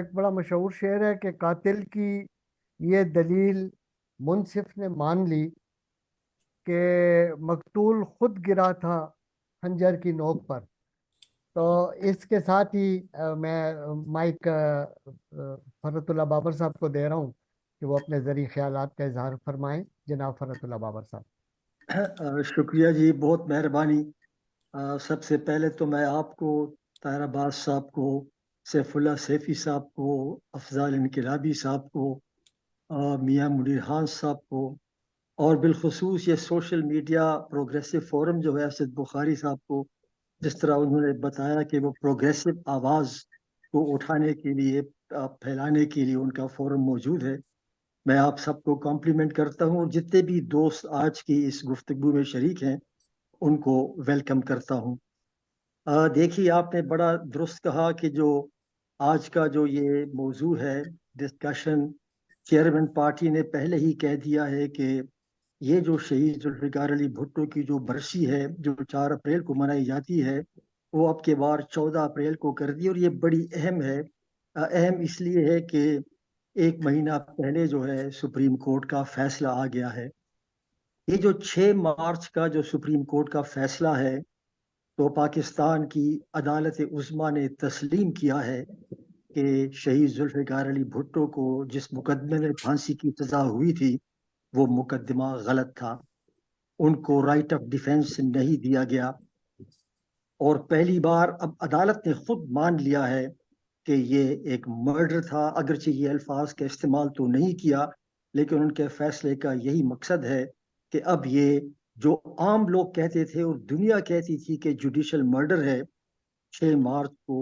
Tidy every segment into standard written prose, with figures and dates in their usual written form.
ایک بڑا مشہور شعر ہے کہ قاتل کی یہ دلیل منصف نے مان لی کہ مقتول خود گرا تھا خنجر کی نوک پر. تو اس کے ساتھ ہی میں مائک فرت اللہ بابر صاحب کو دے رہا ہوں کہ وہ اپنے ذریع خیالات کا اظہار فرمائیں. جناب فرت اللہ بابر صاحب. شکریہ جی، بہت مہربانی. سب سے پہلے تو میں آپ کو، طاہر عباس صاحب کو، سیف اللہ سیفی صاحب کو، افضال انقلابی صاحب کو، میاں منیر خان صاحب کو، اور بالخصوص یہ سوشل میڈیا پروگریسو فورم جو ہے اسد بخاری صاحب کو، جس طرح انہوں نے بتایا کہ وہ پروگریسو آواز کو اٹھانے کے لیے، پھیلانے کے لیے ان کا فورم موجود ہے. میں آپ سب کو کمپلیمنٹ کرتا ہوں، اور جتنے بھی دوست آج کی اس گفتگو میں شریک ہیں ان کو ویلکم کرتا ہوں. دیکھیے، آپ نے بڑا درست کہا کہ جو آج کا جو یہ موضوع ہے ڈسکشن، چیئرمین پارٹی نے پہلے ہی کہہ دیا ہے کہ یہ جو شہید ذوالفقار علی بھٹو کی جو برسی ہے جو 4 اپریل کو منائی جاتی ہے، وہ اب کے بار 14 اپریل کو کر دی. اور یہ بڑی اہم ہے. اہم اس لیے ہے کہ 1 مہینہ پہلے جو ہے سپریم کورٹ کا فیصلہ آ گیا ہے. یہ جو 6 مارچ کا جو سپریم کورٹ کا فیصلہ ہے، تو پاکستان کی عدالت عظمیٰ نے تسلیم کیا ہے کہ شہید ذوالفقار علی بھٹو کو جس مقدمے میں پھانسی کی سزا ہوئی تھی وہ مقدمہ غلط تھا. ان کو رائٹ آف ڈیفینس نہیں دیا گیا. اور پہلی بار اب عدالت نے خود مان لیا ہے کہ یہ ایک مرڈر تھا. اگرچہ یہ الفاظ کا استعمال تو نہیں کیا، لیکن ان کے فیصلے کا یہی مقصد ہے کہ اب یہ جو عام لوگ کہتے تھے اور دنیا کہتی تھی کہ جوڈیشل مرڈر ہے، 6 مارچ کو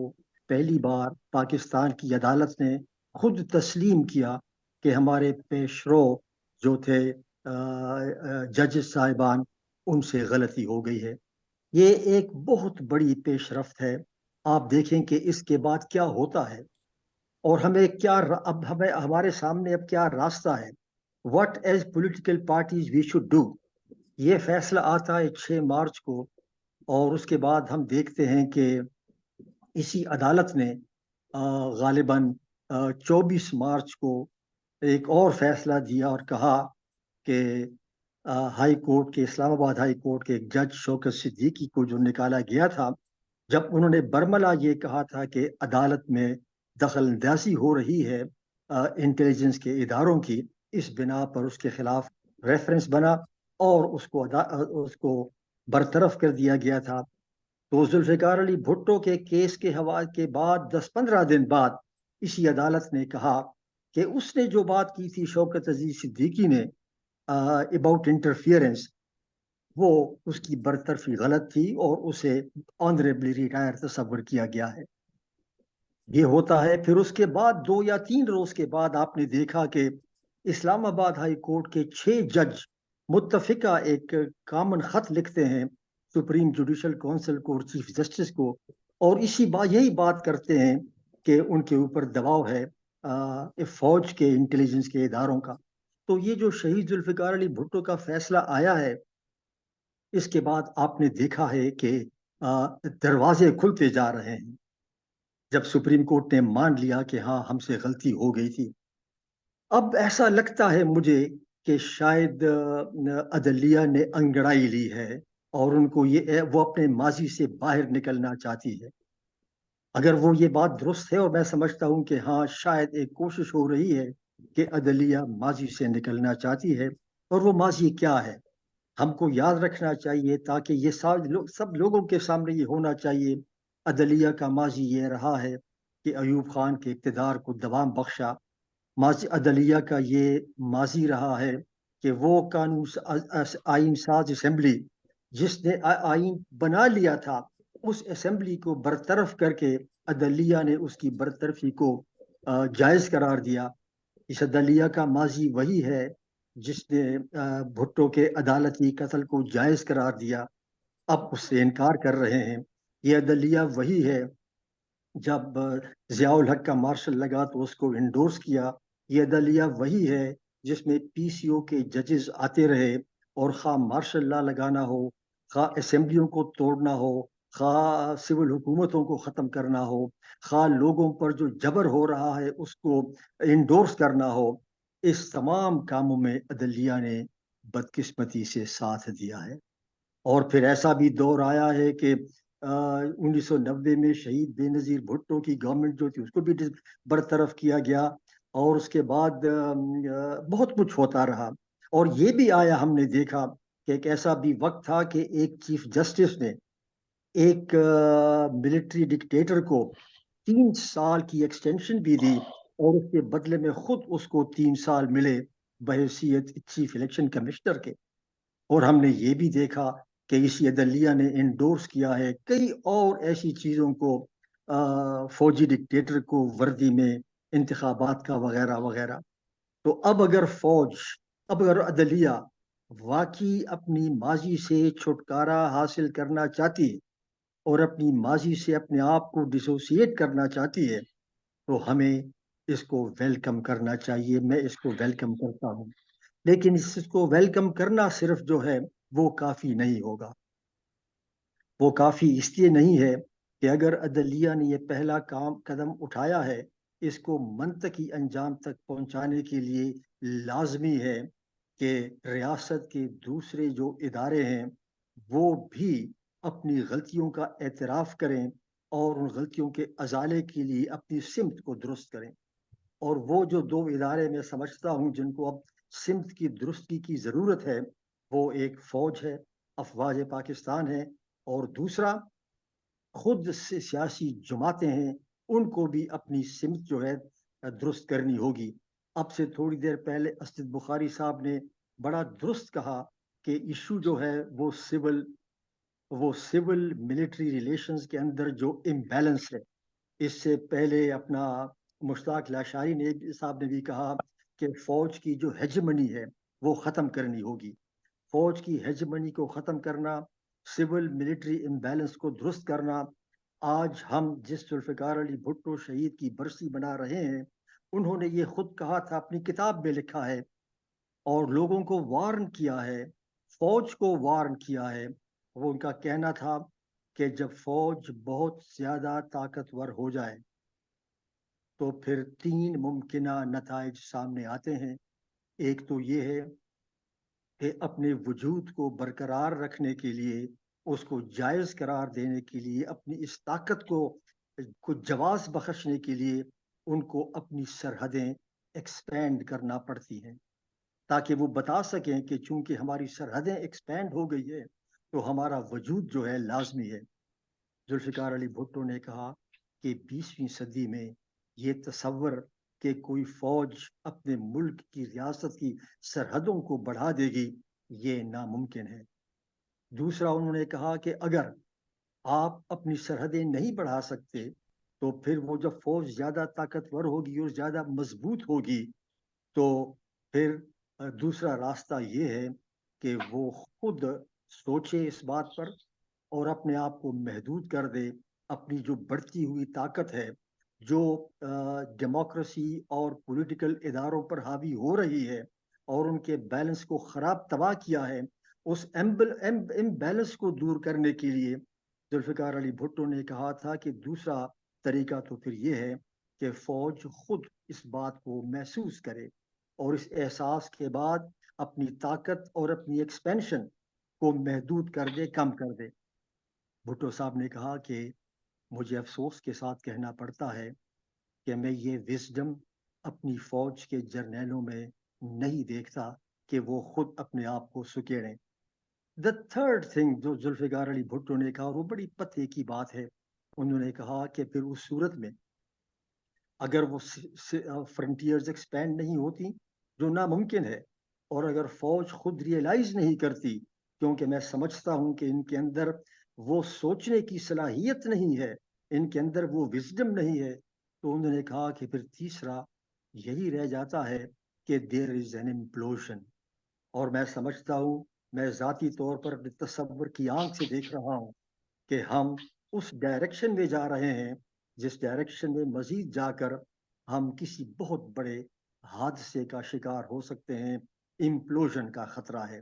پہلی بار پاکستان کی عدالت نے خود تسلیم کیا کہ ہمارے پیش رو جو تھے ججز صاحبان، ان سے غلطی ہو گئی ہے. یہ ایک بہت بڑی پیش رفت ہے. آپ دیکھیں کہ اس کے بعد کیا ہوتا ہے، اور اب ہمارے سامنے اب کیا راستہ ہے. What is political parties we should do. یہ فیصلہ آتا ہے 6 مارچ کو، اور اس کے بعد ہم دیکھتے ہیں کہ اسی عدالت نے غالباً 24 مارچ کو ایک اور فیصلہ دیا اور کہا کہ ہائی کورٹ کے، اسلام آباد ہائی کورٹ کے ایک جج شوکت صدیقی کو جو نکالا گیا تھا، جب انہوں نے برملا یہ کہا تھا کہ عدالت میں دخل اندازی ہو رہی ہے انٹیلیجنس کے اداروں کی، اس بنا پر اس کے خلاف ریفرنس بنا اور اس کو برطرف کر دیا گیا تھا. تو ذوالفقار علی بھٹو کے کیس کے حوالے کے بعد 10-15 دن بعد اسی عدالت نے کہا کہ اس نے جو بات کی تھی شوکت عزیز صدیقی نے اباؤٹ انٹرفیئرنس، وہ اس کی برطرفی غلط تھی اور اسے آنریبلی ریٹائر تصور کیا گیا ہے. یہ ہوتا ہے. پھر اس کے بعد 2 یا 3 روز کے بعد آپ نے دیکھا کہ اسلام آباد ہائی کورٹ کے 6 جج متفقہ ایک کامن خط لکھتے ہیں سپریم جوڈیشل کونسل کو اور چیف جسٹس کو، اور یہی بات کرتے ہیں کہ ان کے اوپر دباؤ ہے فوج کے انٹیلیجنس کے اداروں کا. تو یہ جو شہید ذوالفقار علی بھٹو کا فیصلہ آیا ہے، اس کے بعد آپ نے دیکھا ہے کہ دروازے کھلتے جا رہے ہیں. جب سپریم کورٹ نے مان لیا کہ ہاں ہم سے غلطی ہو گئی تھی، اب ایسا لگتا ہے مجھے کہ شاید عدلیہ نے انگڑائی لی ہے اور ان کو وہ اپنے ماضی سے باہر نکلنا چاہتی ہے. اگر وہ یہ بات درست ہے، اور میں سمجھتا ہوں کہ ہاں شاید ایک کوشش ہو رہی ہے کہ عدلیہ ماضی سے نکلنا چاہتی ہے، اور وہ ماضی کیا ہے ہم کو یاد رکھنا چاہیے تاکہ یہ سب لوگوں کے سامنے یہ ہونا چاہیے. عدلیہ کا ماضی یہ رہا ہے کہ ایوب خان کے اقتدار کو دوام بخشا. عدلیہ کا یہ ماضی رہا ہے کہ وہ آئین ساز اسمبلی جس نے آئین بنا لیا تھا، اس اسمبلی کو برطرف کر کے عدلیہ نے اس کی برطرفی کو جائز قرار دیا. اس عدلیہ کا ماضی وہی ہے جس نے بھٹو کے عدالتی قتل کو جائز قرار دیا، اب اس سے انکار کر رہے ہیں. یہ عدلیہ وہی ہے جب ضیاء الحق کا مارشل لگا تو اس کو انڈورس کیا. یہ عدلیہ وہی ہے جس میں پی سی او کے ججز آتے رہے، اور خواہ مارشل لا لگانا ہو، خواہ اسمبلیوں کو توڑنا ہو، خواہ سول حکومتوں کو ختم کرنا ہو، خواہ لوگوں پر جو جبر ہو رہا ہے اس کو انڈورس کرنا ہو، اس تمام کاموں میں عدلیہ نے بدقسمتی سے ساتھ دیا ہے۔ اور پھر ایسا بھی دور آیا ہے کہ 1990 میں شہید بے نظیر بھٹو کی گورنمنٹ جو تھی اس کو بھی برطرف کیا گیا، اور اس کے بعد بہت کچھ ہوتا رہا۔ اور یہ بھی آیا، ہم نے دیکھا کہ ایک ایسا بھی وقت تھا کہ ایک چیف جسٹس نے ایک ملٹری ڈکٹیٹر کو 3 سال کی ایکسٹینشن بھی دی، اور اس کے بدلے میں خود اس کو 3 سال ملے بحیثیت چیف الیکشن کمشنر کے۔ اور ہم نے یہ بھی دیکھا کہ اسی عدلیہ نے انڈورس کیا ہے کئی اور ایسی چیزوں کو، فوجی ڈکٹیٹر کو وردی میں انتخابات کا وغیرہ وغیرہ۔ تو اب اگر عدلیہ واقعی اپنی ماضی سے چھٹکارا حاصل کرنا چاہتی ہے اور اپنی ماضی سے اپنے آپ کو ڈسوسیٹ کرنا چاہتی ہے، تو ہمیں اس کو ویلکم کرنا چاہیے۔ میں اس کو ویلکم کرتا ہوں، لیکن اس کو ویلکم کرنا صرف جو ہے وہ کافی نہیں ہوگا۔ وہ کافی اس لیے نہیں ہے کہ اگر عدلیہ نے یہ پہلا قدم اٹھایا ہے، اس کو منطقی انجام تک پہنچانے کے لیے لازمی ہے کہ ریاست کے دوسرے جو ادارے ہیں وہ بھی اپنی غلطیوں کا اعتراف کریں اور ان غلطیوں کے ازالے کے لیے اپنی سمت کو درست کریں۔ اور وہ جو 2 ادارے میں سمجھتا ہوں جن کو اب سمت کی درستی کی ضرورت ہے، وہ ایک فوج ہے، افواج پاکستان ہے، اور دوسرا خود سے سیاسی جماعتیں ہیں، ان کو بھی اپنی سمت جو ہے درست کرنی ہوگی۔ اب سے تھوڑی دیر پہلے اسد بخاری صاحب نے بڑا درست کہا کہ ایشو جو ہے وہ سول ملٹری ریلیشنز کے اندر جو امبیلنس ہے۔ اس سے پہلے اپنا مشتاق لاشاری صاحب نے بھی کہا کہ فوج کی جو ہیجمنی ہے وہ ختم کرنی ہوگی۔ فوج کی ہیجمنی کو ختم کرنا، سول ملٹری امبیلنس کو درست کرنا۔ آج ہم جس ذوالفقار علی بھٹو شہید کی برسی بنا رہے ہیں، انہوں نے یہ خود کہا تھا، اپنی کتاب میں لکھا ہے، اور لوگوں کو وارن کیا ہے، فوج کو وارن کیا ہے۔ وہ ان کا کہنا تھا کہ جب فوج بہت زیادہ طاقتور ہو جائے تو پھر 3 ممکنہ نتائج سامنے آتے ہیں۔ ایک تو یہ ہے کہ اپنے وجود کو برقرار رکھنے کے لیے، اس کو جائز قرار دینے کے لیے، اپنی اس طاقت کو جواز بخشنے کے لیے ان کو اپنی سرحدیں ایکسپینڈ کرنا پڑتی ہیں، تاکہ وہ بتا سکیں کہ چونکہ ہماری سرحدیں ایکسپینڈ ہو گئی ہے تو ہمارا وجود جو ہے لازمی ہے۔ ذوالفقار علی بھٹو نے کہا کہ 20ویں صدی میں یہ تصور کہ کوئی فوج اپنے ملک کی ریاست کی سرحدوں کو بڑھا دے گی، یہ ناممکن ہے۔ دوسرا انہوں نے کہا کہ اگر آپ اپنی سرحدیں نہیں بڑھا سکتے تو پھر وہ جب فوج زیادہ طاقتور ہوگی اور زیادہ مضبوط ہوگی تو پھر دوسرا راستہ یہ ہے کہ وہ خود سوچے اس بات پر اور اپنے آپ کو محدود کر دے۔ اپنی جو بڑھتی ہوئی طاقت ہے، جو ڈیموکریسی اور پولیٹیکل اداروں پر حاوی ہو رہی ہے اور ان کے بیلنس کو تباہ کیا ہے، اس امبیلنس کو دور کرنے کے لیے ذوالفقار علی بھٹو نے کہا تھا کہ دوسرا طریقہ تو پھر یہ ہے کہ فوج خود اس بات کو محسوس کرے اور اس احساس کے بعد اپنی طاقت اور اپنی ایکسپینشن کو محدود کر دے، کم کر دے۔ بھٹو صاحب نے کہا کہ مجھے افسوس کے ساتھ کہنا پڑتا ہے کہ میں یہ وزڈم اپنی فوج کے جرنیلوں میں نہیں دیکھتا کہ وہ خود اپنے آپ کو سکیڑیں۔ دا تھرڈ تھنگ جو ذوالفقار علی بھٹو نے کہا، وہ بڑی پتے کی بات ہے۔ انہوں نے کہا کہ پھر اس صورت میں اگر وہ فرنٹیئرز ایکسپینڈ نہیں ہوتی، جو ناممکن ہے، اور اگر فوج خود ریئلائز نہیں کرتی، کیونکہ میں سمجھتا ہوں کہ ان کے اندر وہ سوچنے کی صلاحیت نہیں ہے، ان کے اندر وہ وزڈم نہیں ہے، تو انہوں نے کہا کہ پھر تیسرا یہی رہ جاتا ہے کہ دیر از این امپلوژن۔ اور میں سمجھتا ہوں، میں ذاتی طور پر اپنے تصور کی آنکھ سے دیکھ رہا ہوں کہ ہم اس ڈائریکشن میں جا رہے ہیں جس ڈائریکشن میں مزید جا کر ہم کسی بہت بڑے حادثے کا شکار ہو سکتے ہیں، امپلوژن کا خطرہ ہے۔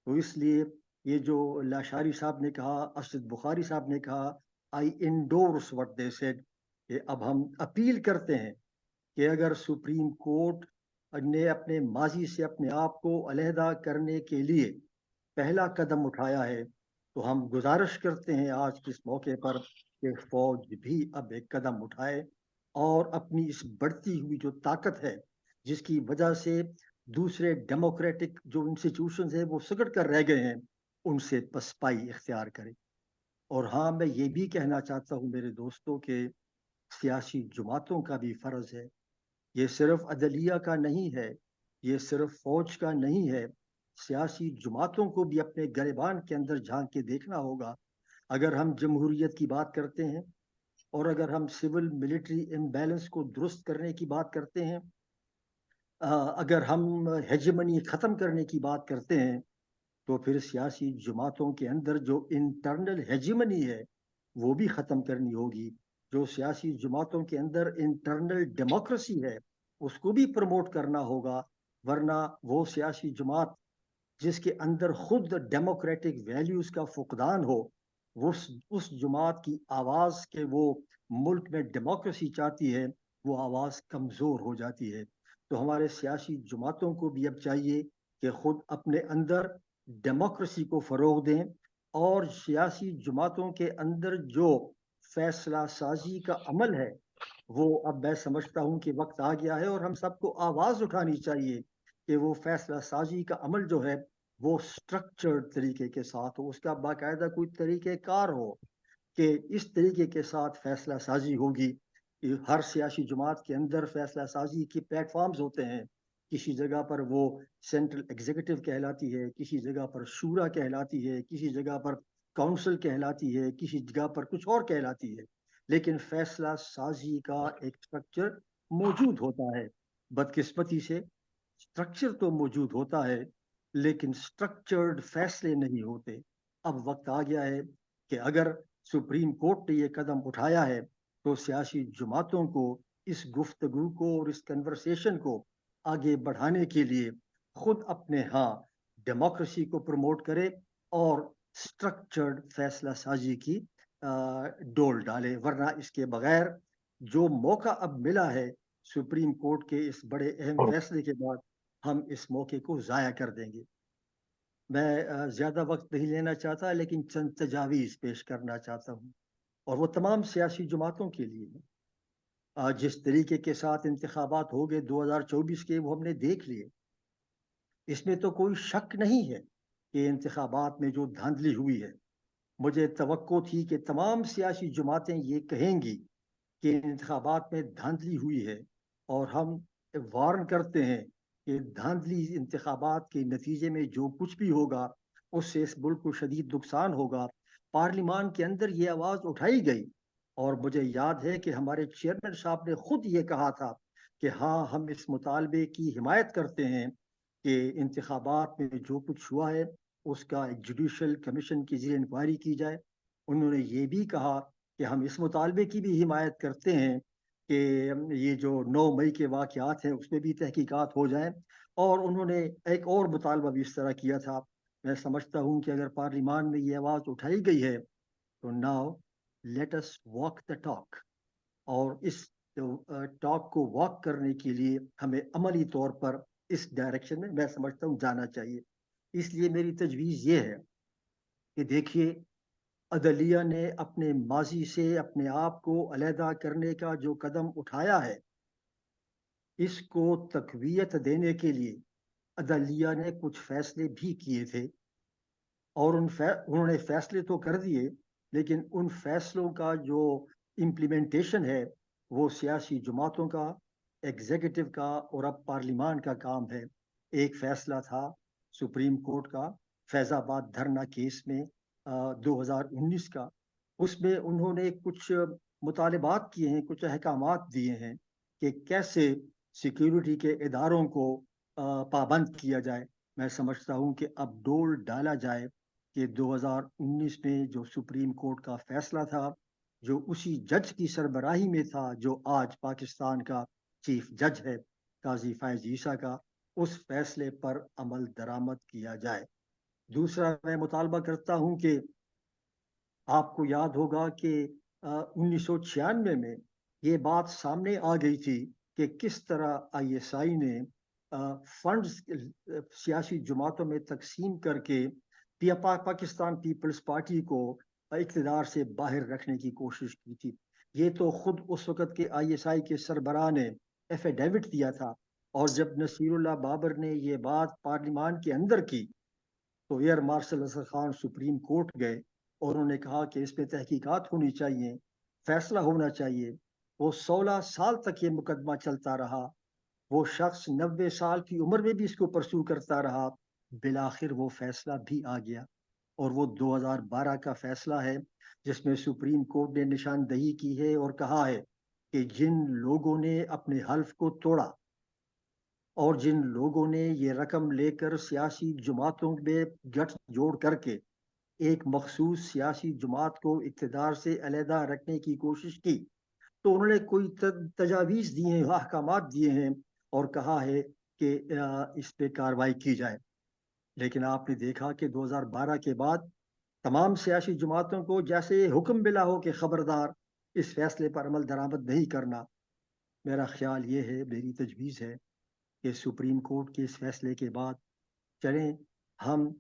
تو اس لیے یہ جو لاشاری صاحب نے کہا، اسد بخاری صاحب نے کہا، آئی انڈورس وٹ دے سیڈ، کہ اب ہم اپیل کرتے ہیں کہ اگر سپریم کورٹ نے اپنے ماضی سے اپنے آپ کو علیحدہ کرنے کے لیے پہلا قدم اٹھایا ہے، تو ہم گزارش کرتے ہیں آج کے اس موقع پر کہ فوج بھی اب ایک قدم اٹھائے اور اپنی اس بڑھتی ہوئی جو طاقت ہے، جس کی وجہ سے دوسرے ڈیموکریٹک جو انسٹیٹیوشنز ہیں وہ سکڑ کر رہ گئے ہیں، ان سے پسپائی اختیار کرے۔ اور ہاں، میں یہ بھی کہنا چاہتا ہوں میرے دوستوں کہ سیاسی جماعتوں کا بھی فرض ہے، یہ صرف عدلیہ کا نہیں ہے، یہ صرف فوج کا نہیں ہے، سیاسی جماعتوں کو بھی اپنے گریبان کے اندر جھانک کے دیکھنا ہوگا۔ اگر ہم جمہوریت کی بات کرتے ہیں اور اگر ہم سول ملٹری امبیلنس کو درست کرنے کی بات کرتے ہیں، اگر ہم ہیجمنی ختم کرنے کی بات کرتے ہیں، تو پھر سیاسی جماعتوں کے اندر جو انٹرنل ہیجمنی ہے وہ بھی ختم کرنی ہوگی۔ جو سیاسی جماعتوں کے اندر انٹرنل ڈیموکریسی ہے اس کو بھی پروموٹ کرنا ہوگا، ورنہ وہ سیاسی جماعت جس کے اندر خود ڈیموکریٹک ویلیوز کا فقدان ہو، اس جماعت کی آواز کے وہ ملک میں ڈیموکریسی چاہتی ہے، وہ آواز کمزور ہو جاتی ہے۔ تو ہمارے سیاسی جماعتوں کو بھی اب چاہیے کہ خود اپنے اندر ڈیموکریسی کو فروغ دیں، اور سیاسی جماعتوں کے اندر جو فیصلہ سازی کا عمل ہے وہ اب میں سمجھتا ہوں کہ وقت آ گیا ہے، اور ہم سب کو آواز اٹھانی چاہیے کہ وہ فیصلہ سازی کا عمل جو ہے وہ سٹرکچرڈ طریقے کے ساتھ ہو، اس کا باقاعدہ کوئی طریقہ کار ہو کہ اس طریقے کے ساتھ فیصلہ سازی ہوگی۔ کہ ہر سیاسی جماعت کے اندر فیصلہ سازی کی پلیٹ فارمز ہوتے ہیں، کسی جگہ پر وہ سینٹرل ایگزیکٹو کہلاتی ہے، کسی جگہ پر شورا کہلاتی ہے، کسی جگہ پر کونسل کہلاتی ہے، کسی جگہ پر کچھ اور کہلاتی ہے، لیکن فیصلہ سازی کا ایک سٹرکچر موجود ہوتا ہے۔ بدقسمتی سے سٹرکچر تو موجود ہوتا ہے لیکن سٹرکچرڈ فیصلے نہیں ہوتے۔ اب وقت آ گیا ہے کہ اگر سپریم کورٹ نے یہ قدم اٹھایا ہے تو سیاسی جماعتوں کو اس گفتگو کو اور اس کنورسیشن کو آگے بڑھانے کے لیے خود اپنے ہاں ڈیموکریسی کو پروموٹ کرے اور سٹرکچرڈ فیصلہ سازی کی ڈول ڈالے، ورنہ اس کے بغیر جو موقع اب ملا ہے سپریم کورٹ کے اس بڑے اہم فیصلے کے بعد، ہم اس موقع کو ضائع کر دیں گے۔ میں زیادہ وقت نہیں لینا چاہتا لیکن چند تجاویز پیش کرنا چاہتا ہوں، اور وہ تمام سیاسی جماعتوں کے لیے۔ جس طریقے کے ساتھ انتخابات ہو گئے 2024 کے، وہ ہم نے دیکھ لیے، اس میں تو کوئی شک نہیں ہے کہ انتخابات میں جو دھاندلی ہوئی ہے، مجھے توقع تھی کہ تمام سیاسی جماعتیں یہ کہیں گی کہ انتخابات میں دھاندلی ہوئی ہے، اور ہم وارن کرتے ہیں کہ دھاندلی انتخابات کے نتیجے میں جو کچھ بھی ہوگا اس سے اس ملک کو شدید نقصان ہوگا۔ پارلیمان کے اندر یہ آواز اٹھائی گئی، اور مجھے یاد ہے کہ ہمارے چیئرمین صاحب نے خود یہ کہا تھا کہ ہاں، ہم اس مطالبے کی حمایت کرتے ہیں کہ انتخابات میں جو کچھ ہوا ہے اس کا ایک جوڈیشل کمیشن کی زیر انکوائری کی جائے۔ انہوں نے یہ بھی کہا کہ ہم اس مطالبے کی بھی حمایت کرتے ہیں کہ یہ جو 9 مئی کے واقعات ہیں اس میں بھی تحقیقات ہو جائیں، اور انہوں نے ایک اور مطالبہ بھی اس طرح کیا تھا۔ میں سمجھتا ہوں کہ اگر پارلیمان میں یہ آواز اٹھائی گئی ہے تو now let us walk the talk, اور اس ٹاک کو واک کرنے کے لیے ہمیں عملی طور پر اس ڈائریکشن میں سمجھتا ہوں جانا چاہیے۔ اس لیے میری تجویز یہ ہے کہ دیکھیے، عدلیہ نے اپنے ماضی سے اپنے آپ کو علیحدہ کرنے کا جو قدم اٹھایا ہے، اس کو تقویت دینے کے لیے عدلیہ نے کچھ فیصلے بھی کیے تھے، اور انہوں نے فیصلے تو کر دیے، لیکن ان فیصلوں کا جو امپلیمنٹیشن ہے وہ سیاسی جماعتوں کا، ایگزیکٹو کا اور اب پارلیمان کا کام ہے۔ ایک فیصلہ تھا سپریم کورٹ کا فیض آباد دھرنا کیس میں 2019 کا، اس میں انہوں نے کچھ مطالبات کیے ہیں، کچھ احکامات دیے ہیں کہ کیسے سیکیورٹی کے اداروں کو پابند کیا جائے۔ میں سمجھتا ہوں کہ اب ڈول ڈالا جائے کہ 2019 میں جو سپریم کورٹ کا فیصلہ تھا، جو اسی جج کی سربراہی میں تھا جو آج پاکستان کا چیف جج ہے، قاضی فائز عیسیٰ کا، اس فیصلے پر عمل درآمد کیا جائے۔ دوسرا میں مطالبہ کرتا ہوں کہ آپ کو یاد ہوگا کہ 1996 میں یہ بات سامنے آ گئی تھی کہ کس طرح آئی ایس آئی نے فنڈز سیاسی جماعتوں میں تقسیم کر کے پاکستان پیپلز پارٹی کو اقتدار سے باہر رکھنے کی کوشش کی تھی. یہ تو خود اس وقت کے آئی ایس آئی کے سربراہ نے ایفیڈیوٹ دیا تھا، اور جب نصیر اللہ بابر نے یہ بات پارلیمان کے اندر کی تو air marshal Asghar Khan supreme court گئے اور انہوں نے کہا کہ اس پہ تحقیقات ہونی چاہیے، فیصلہ ہونا چاہیے. وہ 16 سال تک یہ مقدمہ چلتا رہا، وہ شخص 90 سال کی عمر میں بھی اس کو پرسو کرتا رہا. بالآخر وہ فیصلہ بھی آ گیا، اور وہ 2012 کا فیصلہ ہے جس میں سپریم کورٹ نے نشاندہی کی ہے اور کہا ہے کہ جن لوگوں نے اپنے حلف کو توڑا اور جن لوگوں نے یہ رقم لے کر سیاسی جماعتوں میں گٹھ جوڑ کر کے ایک مخصوص سیاسی جماعت کو اقتدار سے علیحدہ رکھنے کی کوشش کی، تو انہوں نے کوئی تجاویز دی ہیں، احکامات دیے ہیں اور کہا ہے کہ اس پہ کارروائی کی جائے. لیکن آپ نے دیکھا کہ 2012 کے بعد تمام سیاسی جماعتوں کو جیسے حکم ملا ہو کہ خبردار اس فیصلے پر عمل درآمد نہیں کرنا. میرا خیال یہ ہے، میری تجویز ہے کہ سپریم کورٹ کے اس فیصلے کے بعد چلیں ہم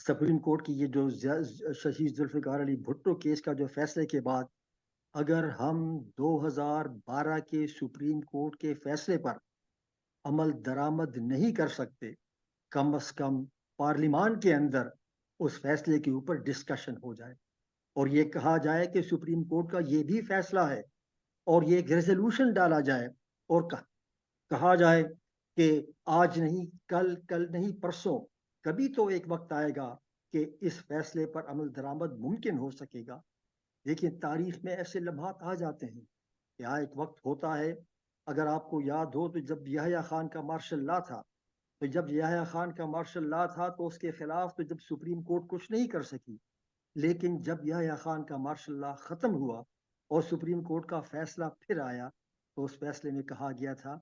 سپریم کورٹ کی یہ جو شہید ذوالفقار علی بھٹو کیس کا جو فیصلے کے بعد اگر ہم 2012 کے سپریم کورٹ کے فیصلے پر عمل درآمد نہیں کر سکتے، کم از کم پارلیمان کے اندر اس فیصلے کے اوپر ڈسکشن ہو جائے اور یہ کہا جائے کہ سپریم کورٹ کا یہ بھی فیصلہ ہے، اور یہ ایک ریزولوشن ڈالا جائے اور کہا جائے کہ آج نہیں کل، کل نہیں پرسوں، کبھی تو ایک وقت آئے گا کہ اس فیصلے پر عمل درآمد ممکن ہو سکے گا. دیکھیں تاریخ میں ایسے لمحات آ جاتے ہیں، یہاں ایک وقت ہوتا ہے. اگر آپ کو یاد ہو تو جب یحییٰ خان کا مارشل لا تھا، تو جب یحییٰ خان کا مارشل لا تھا تو اس کے خلاف تو جب سپریم کورٹ کچھ نہیں کر سکی، لیکن جب یحییٰ خان کا مارشل لا ختم ہوا اور سپریم کورٹ کا فیصلہ پھر آیا تو اس فیصلے میں کہا گیا تھا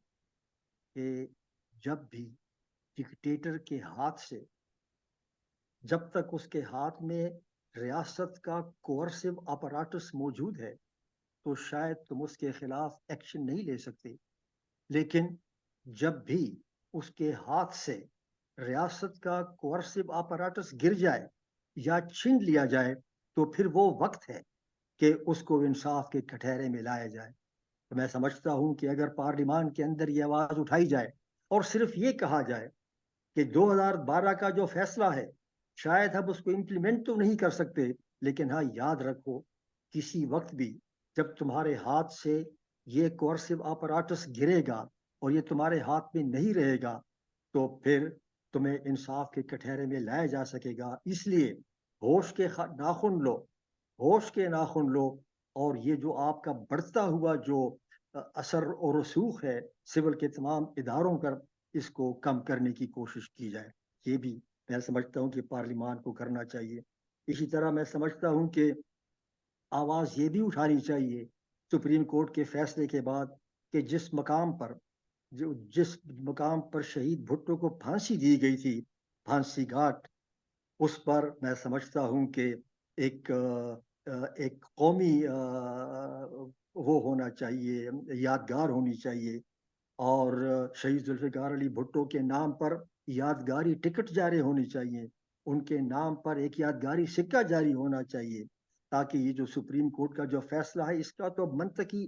کہ جب بھی ڈکٹیٹر کے ہاتھ سے، جب تک اس کے ہاتھ میں ریاست کا کوئرسو اپاراٹس موجود ہے تو شاید تم اس کے خلاف ایکشن نہیں لے سکتے، لیکن جب بھی اس کے ہاتھ سے ریاست کا کوئرسو اپاراٹس گر جائے یا چھین لیا جائے تو پھر وہ وقت ہے کہ اس کو انصاف کے کٹہرے میں لایا جائے. تو میں سمجھتا ہوں کہ اگر پارلیمان کے اندر یہ آواز اٹھائی جائے اور صرف یہ کہا جائے کہ 2012 کا جو فیصلہ ہے شاید ہم اس کو امپلیمنٹ تو نہیں کر سکتے، لیکن ہاں یاد رکھو کسی وقت بھی جب تمہارے ہاتھ سے یہ کوئرسو آپراٹس گرے گا اور یہ تمہارے ہاتھ میں نہیں رہے گا تو پھر تمہیں انصاف کے کٹہرے میں لایا جا سکے گا. اس لیے ہوش کے ناخن لو، ہوش کے ناخن لو، اور یہ جو آپ کا بڑھتا ہوا جو اثر اور رسوخ ہے سول کے تمام اداروں پر، اس کو کم کرنے کی کوشش کی جائے. یہ بھی میں سمجھتا ہوں کہ پارلیمان کو کرنا چاہیے. اسی طرح میں سمجھتا ہوں کہ آواز یہ بھی اٹھانی چاہیے سپریم کورٹ کے فیصلے کے بعد کہ جس مقام پر شہید بھٹو کو پھانسی دی گئی تھی، پھانسی گھاٹ، اس پر میں سمجھتا ہوں کہ ایک قومی وہ ہونا چاہیے، یادگار ہونی چاہیے، اور شہید ذوالفقار علی بھٹو کے نام پر یادگاری ٹکٹ جاری ہونی چاہیے، ان کے نام پر ایک یادگاری سکہ جاری ہونا چاہیے، تاکہ یہ جو سپریم کورٹ کا جو فیصلہ ہے اس کا تو منطقی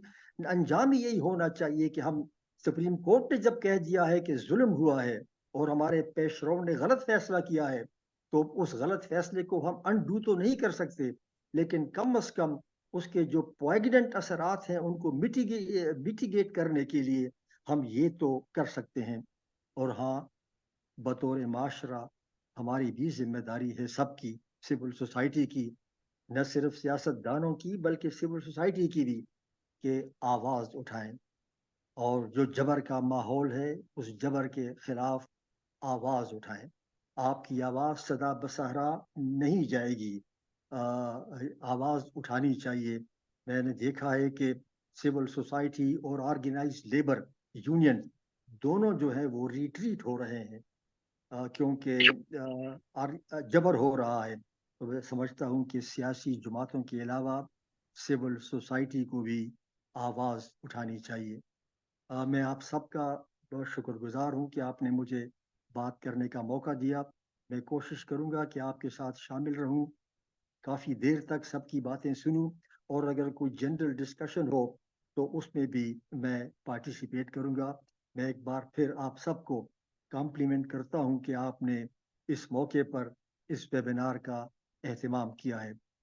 انجام ہی یہی ہونا چاہیے کہ ہم سپریم کورٹ نے جب کہہ دیا ہے کہ ظلم ہوا ہے اور ہمارے پیش رو نے غلط فیصلہ کیا ہے تو اس غلط فیصلے کو ہم انڈو تو نہیں کر سکتے، لیکن کم از کم اس کے جو پوائگننٹ اثرات ہیں ان کو میٹیگیٹ کرنے کے لیے ہم یہ تو کر سکتے ہیں. اور ہاں، بطور معاشرہ ہماری بھی ذمہ داری ہے، سب کی، سول سوسائٹی کی، نہ صرف سیاست دانوں کی بلکہ سول سوسائٹی کی بھی، کہ آواز اٹھائیں اور جو جبر کا ماحول ہے اس جبر کے خلاف آواز اٹھائیں. آپ کی آواز صدا بصحرا نہیں جائے گی، آواز اٹھانی چاہیے. میں نے دیکھا ہے کہ سول سوسائٹی اور آرگنائز لیبر یونین دونوں جو ہیں وہ ریٹریٹ ہو رہے ہیں. کیونکہ جبر ہو رہا ہے، تو میں سمجھتا ہوں کہ سیاسی جماعتوں کے علاوہ سول سوسائٹی کو بھی آواز اٹھانی چاہیے۔ میں آپ سب کا بہت شکر گزار ہوں کہ آپ نے مجھے بات کرنے کا موقع دیا۔ میں کوشش کروں گا کہ آپ کے ساتھ شامل رہوں، کافی دیر تک سب کی باتیں سنوں، اور اگر کوئی جنرل ڈسکشن ہو تو اس میں بھی میں پارٹیسپیٹ کروں گا۔ میں ایک بار پھر آپ سب کو کمپلیمنٹ کرتا ہوں کہ آپ نے اس موقع پر اس ویبینار کا اہتمام کیا ہے۔